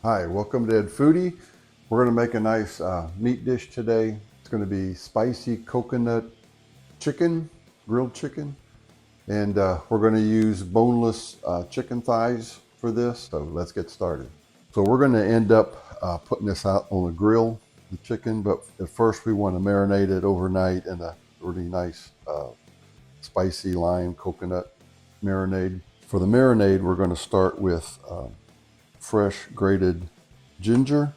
Hi, welcome to Ed Foodie. We're going to make a nice meat dish today. It's going to be spicy coconut chicken, grilled chicken, and we're going to use boneless chicken thighs for this. So let's get started. So we're going to end up putting this out on the grill, the chicken, but at first we want to marinate it overnight in a really nice spicy lime coconut marinade. For the marinade, we're going to start with fresh grated ginger,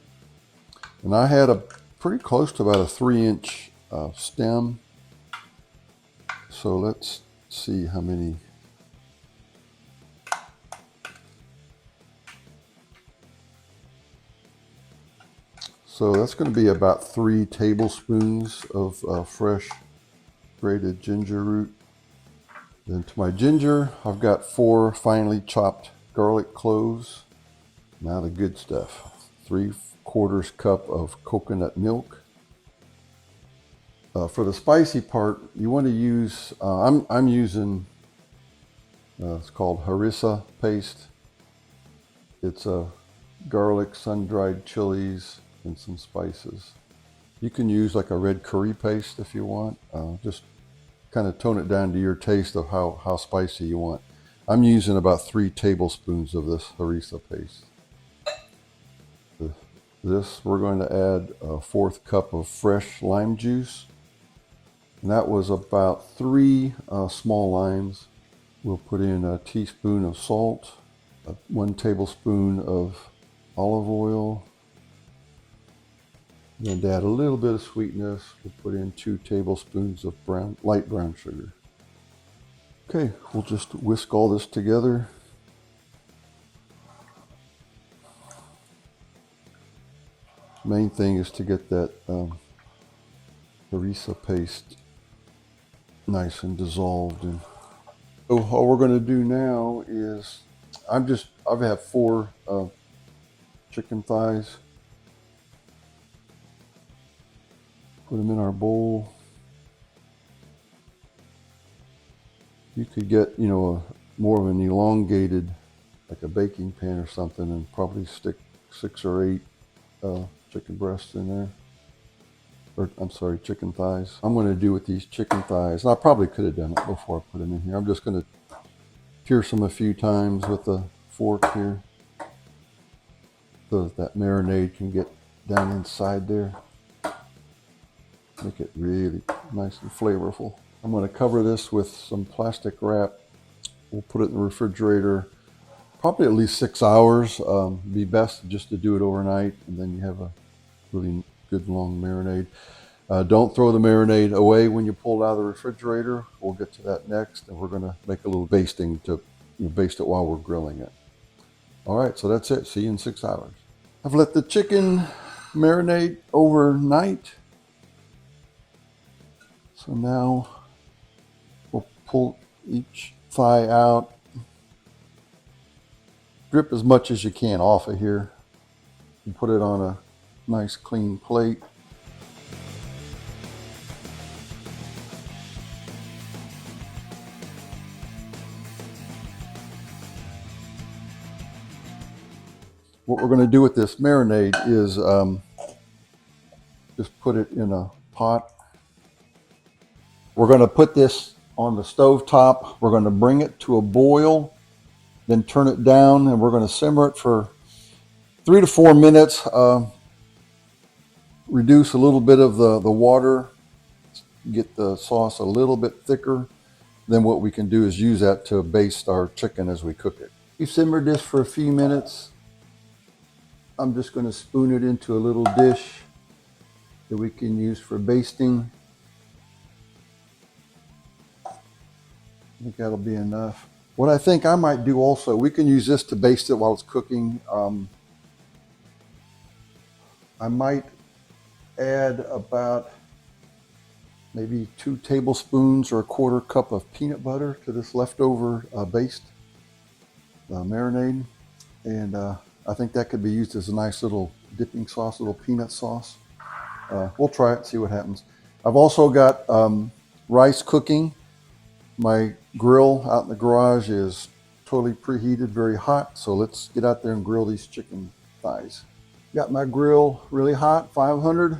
and I had a pretty close to about a 3-inch stem, so let's see how many. So that's going to be about 3 tablespoons of fresh grated ginger root. Then to my ginger, I've got 4 finely chopped garlic cloves. Now the good stuff. 3/4 cup of coconut milk. For the spicy part, you want to use, I'm using, it's called harissa paste. It's a garlic, sun-dried chilies, and some spices. You can use like a red curry paste if you want. Just kind of tone it down to your taste of how spicy you want. I'm using about 3 tablespoons of this harissa paste. This, we're going to add a 1/4 cup of fresh lime juice. And that was about 3 small limes. We'll put in a teaspoon of salt, 1 tablespoon of olive oil. And to add a little bit of sweetness, we'll put in 2 tablespoons of light brown sugar. Okay, we'll just whisk all this together. Main thing is to get that harissa paste nice and dissolved. And so all we're going to do now is I've had 4 chicken thighs. Put them in our bowl. You could get, more of an elongated, like a baking pan or something, and probably stick 6 or 8 chicken breasts in there. Or, I'm sorry, chicken thighs. I'm going to do with these chicken thighs, and I probably could have done it before I put them in here. I'm just going to pierce them a few times with a fork here so that marinade can get down inside there. Make it really nice and flavorful. I'm going to cover this with some plastic wrap. We'll put it in the refrigerator probably at least 6 hours. Be best just to do it overnight, and then you have a really good long marinade. Don't throw the marinade away when you pull it out of the refrigerator. We'll get to that next, and we're going to make a little basting to baste it while we're grilling it. All right, so that's it. See you in 6 hours. I've let the chicken marinate overnight. So now we'll pull each thigh out. Drip as much as you can off of here and put it on a nice clean plate. What we're going to do with this marinade is just put it in a pot. We're going to put this on the stove top. We're going to bring it to a boil, then turn it down, and we're going to simmer it for 3 to 4 minutes. Reduce a little bit of the water, get the sauce a little bit thicker. Then what we can do is use that to baste our chicken as we cook it. We simmered this for a few minutes. I'm just going to spoon it into a little dish that we can use for basting. I think that'll be enough. What I think I might do also, we can use this to baste it while it's cooking. I might add about maybe 2 tablespoons or a 1/4 cup of peanut butter to this leftover baste marinade. And I think that could be used as a nice little dipping sauce, little peanut sauce. We'll try it, see what happens. I've also got rice cooking. My grill out in the garage is totally preheated, very hot. So let's get out there and grill these chicken thighs. Got my grill really hot, 500.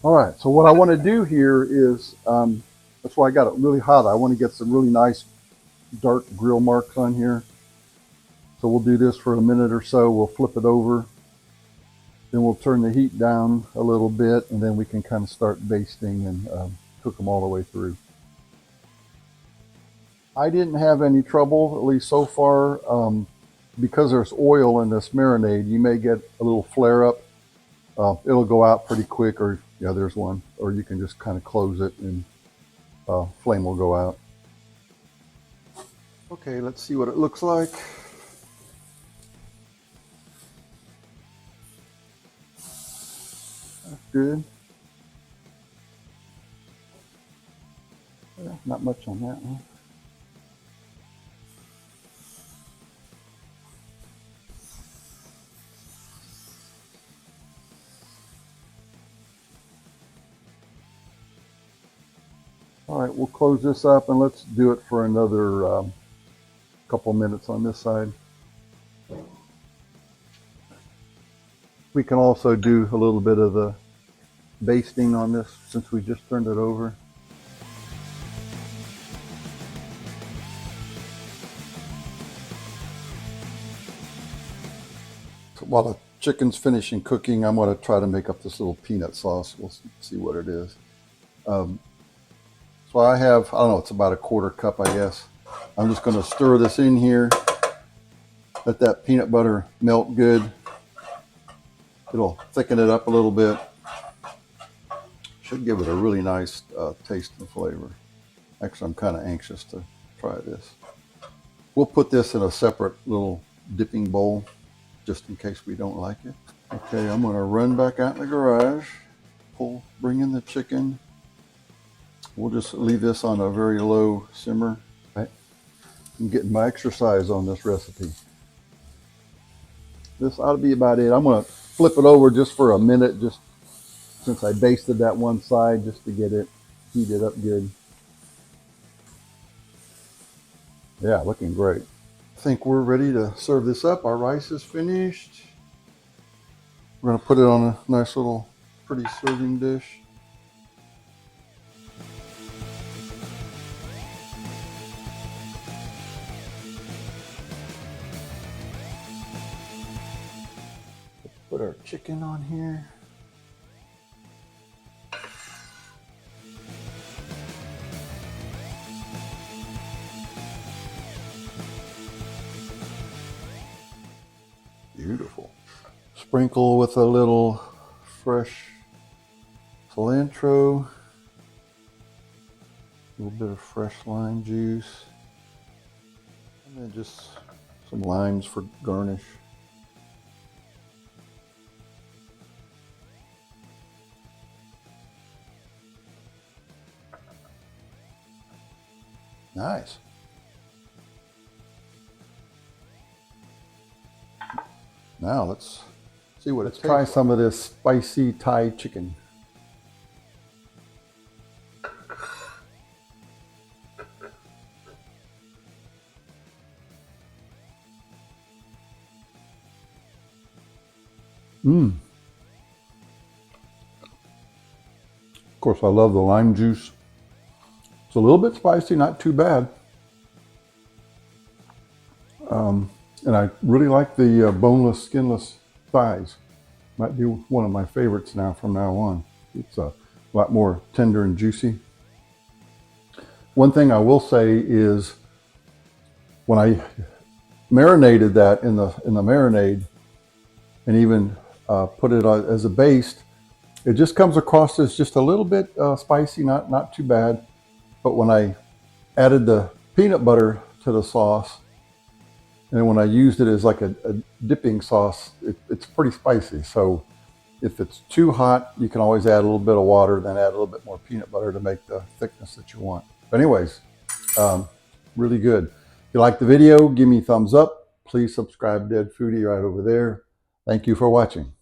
All right, so what I want to do here is, that's why I got it really hot. I want to get some really nice dark grill marks on here. So we'll do this for a minute or so. We'll flip it over. Then we'll turn the heat down a little bit, and then we can kind of start basting and cook them all the way through. I didn't have any trouble, at least so far. Because there's oil in this marinade, you may get a little flare up. It'll go out pretty quick, or yeah, there's one. Or you can just kind of close it and flame will go out. Okay, let's see what it looks like. That's good. Yeah, not much on that one. All right, we'll close this up and let's do it for another couple minutes on this side. We can also do a little bit of the basting on this since we just turned it over. So while the chicken's finishing cooking, I'm going to try to make up this little peanut sauce. We'll see what it is. So I have, I don't know, it's about a quarter cup, I guess. I'm just going to stir this in here. Let that peanut butter melt good. It'll thicken it up a little bit. Should give it a really nice taste and flavor. Actually, I'm kind of anxious to try this. We'll put this in a separate little dipping bowl just in case we don't like it. Okay, I'm going to run back out in the garage, bring in the chicken. We'll just leave this on a very low simmer. Right. I'm getting my exercise on this recipe. This ought to be about it. I'm going to flip it over just for a minute, just since I basted that one side, just to get it heated up good. Yeah, looking great. I think we're ready to serve this up. Our rice is finished. We're going to put it on a nice little pretty serving dish. Put our chicken on here. Beautiful. Sprinkle with a little fresh cilantro, a little bit of fresh lime juice, and then just some limes for garnish. Nice. Now let's see what it's. Try some of this spicy Thai chicken. Of course, I love the lime juice. It's a little bit spicy, not too bad. And I really like the boneless, skinless thighs. Might be one of my favorites now from now on. It's a lot more tender and juicy. One thing I will say is when I marinated that in the marinade and even put it as a baste, it just comes across as just a little bit spicy, not too bad. But when I added the peanut butter to the sauce, and then when I used it as like a dipping sauce, it's pretty spicy. So if it's too hot, you can always add a little bit of water, then add a little bit more peanut butter to make the thickness that you want. But anyways, really good. If you like the video, give me a thumbs up. Please subscribe to Dead Foodie right over there. Thank you for watching.